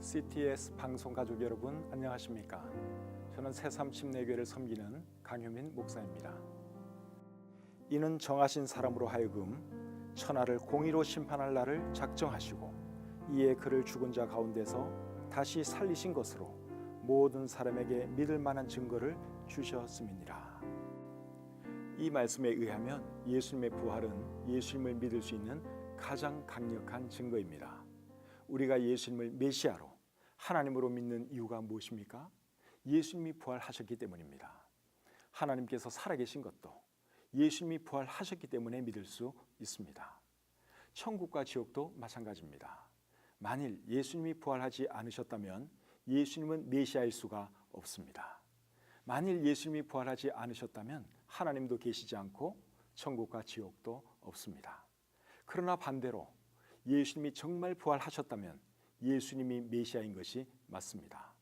CTS 방송 가족 여러분 안녕하십니까? 저는 새삼 침례교회를 섬기는 강효민 목사입니다. 이는 정하신 사람으로 하여금 천하를 공의로 심판할 날을 작정하시고 이에 그를 죽은 자 가운데서 다시 살리신 것으로 모든 사람에게 믿을 만한 증거를 주셨음이니라. 이 말씀에 의하면 예수님의 부활은 예수님을 믿을 수 있는 가장 강력한 증거입니다. 우리가 예수님을 메시아로 하나님으로 믿는 이유가 무엇입니까? 예수님이 부활하셨기 때문입니다. 하나님께서 살아계신 것도 예수님이 부활하셨기 때문에 믿을 수 있습니다. 천국과 지옥도 마찬가지입니다. 만일 예수님이 부활하지 않으셨다면 예수님은 메시아일 수가 없습니다. 만일 예수님이 부활하지 않으셨다면 하나님도 계시지 않고 천국과 지옥도 없습니다. 그러나 반대로 예수님이 정말 부활하셨다면 예수님이 메시아인 것이 맞습니다.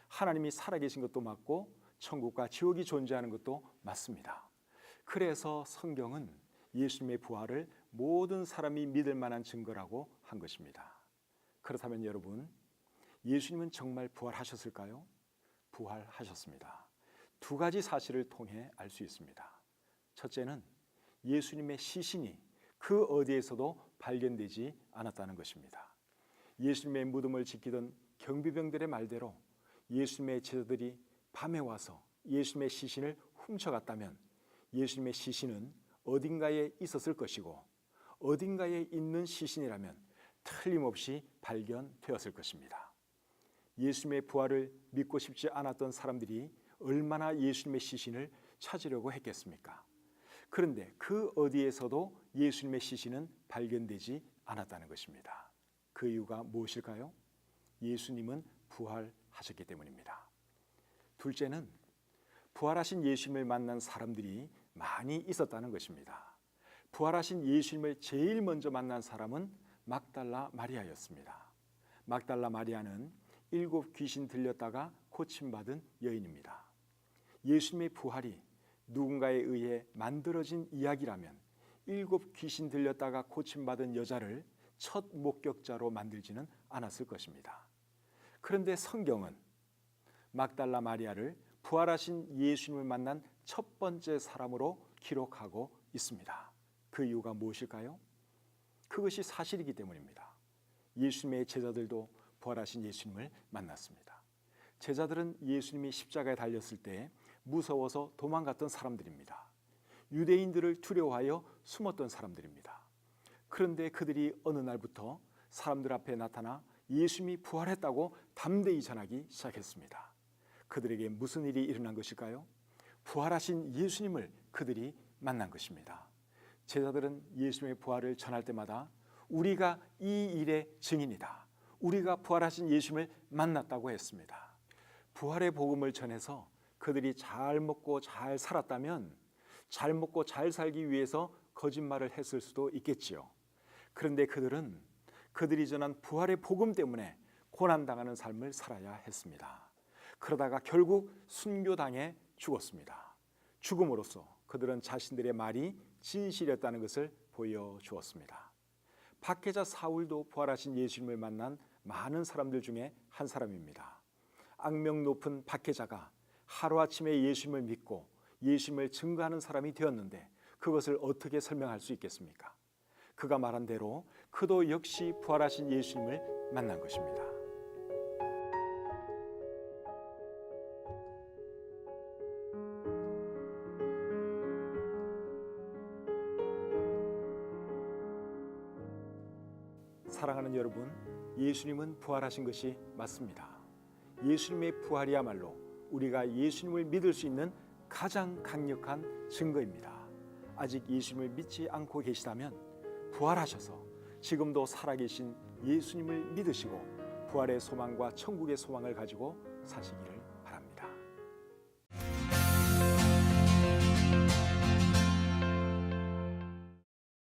하나님이 살아계신 것도 맞고 천국과 지옥이 존재하는 것도 맞습니다. 그래서 성경은 예수님의 부활을 모든 사람이 믿을 만한 증거라고 한 것입니다. 그렇다면 여러분, 예수님은 정말 부활하셨을까요? 부활하셨습니다. 두 가지 사실을 통해 알 수 있습니다. 첫째는 예수님의 시신이 그 어디에서도 발견되지 않았다는 것입니다. 예수님의 무덤을 지키던 경비병들의 말대로 예수님의 제자들이 밤에 와서 예수님의 시신을 훔쳐갔다면 예수님의 시신은 어딘가에 있었을 것이고 어딘가에 있는 시신이라면 틀림없이 발견되었을 것입니다. 예수님의 부활을 믿고 싶지 않았던 사람들이 얼마나 예수님의 시신을 찾으려고 했겠습니까? 그런데 그 어디에서도 예수님의 시신은 발견되지 않았다는 것입니다. 그 이유가 무엇일까요? 예수님은 부활하셨기 때문입니다. 둘째는 부활하신 예수님을 만난 사람들이 많이 있었다는 것입니다. 부활하신 예수님을 제일 먼저 만난 사람은 막달라 마리아였습니다. 막달라 마리아는 7 귀신 들렸다가 고침받은 여인입니다. 예수님의 부활이 누군가에 의해 만들어진 이야기라면 7 귀신 들렸다가 고침받은 여자를 첫 목격자로 만들지는 않았을 것입니다. 그런데 성경은 막달라 마리아를 부활하신 예수님을 만난 첫 번째 사람으로 기록하고 있습니다. 그 이유가 무엇일까요? 그것이 사실이기 때문입니다. 예수님의 제자들도 부활하신 예수님을 만났습니다. 제자들은 예수님이 십자가에 달렸을 때 무서워서 도망갔던 사람들입니다. 유대인들을 두려워하여 숨었던 사람들입니다. 그런데 그들이 어느 날부터 사람들 앞에 나타나 예수님이 부활했다고 담대히 전하기 시작했습니다. 그들에게 무슨 일이 일어난 것일까요? 부활하신 예수님을 그들이 만난 것입니다. 제자들은 예수님의 부활을 전할 때마다 우리가 이 일의 증인이다. 우리가 부활하신 예수님을 만났다고 했습니다. 부활의 복음을 전해서 그들이 잘 먹고 잘 살았다면 잘 먹고 잘 살기 위해서 거짓말을 했을 수도 있겠지요. 그런데 그들은 그들이 전한 부활의 복음 때문에 고난당하는 삶을 살아야 했습니다. 그러다가 결국 순교당해 죽었습니다. 죽음으로써 그들은 자신들의 말이 진실이었다는 것을 보여주었습니다. 박해자 사울도 부활하신 예수님을 만난 많은 사람들 중에 한 사람입니다. 악명 높은 박해자가 하루아침에 예수님을 믿고 예수님을 증거하는 사람이 되었는데 그것을 어떻게 설명할 수 있겠습니까? 그가 말한 대로 그도 역시 부활하신 예수님을 만난 것입니다. 사랑하는 여러분, 예수님은 부활하신 것이 맞습니다. 예수님의 부활이야말로 우리가 예수님을 믿을 수 있는 가장 강력한 증거입니다. 아직 예수님을 믿지 않고 계시다면 부활하셔서 지금도 살아계신 예수님을 믿으시고 부활의 소망과 천국의 소망을 가지고 사시기를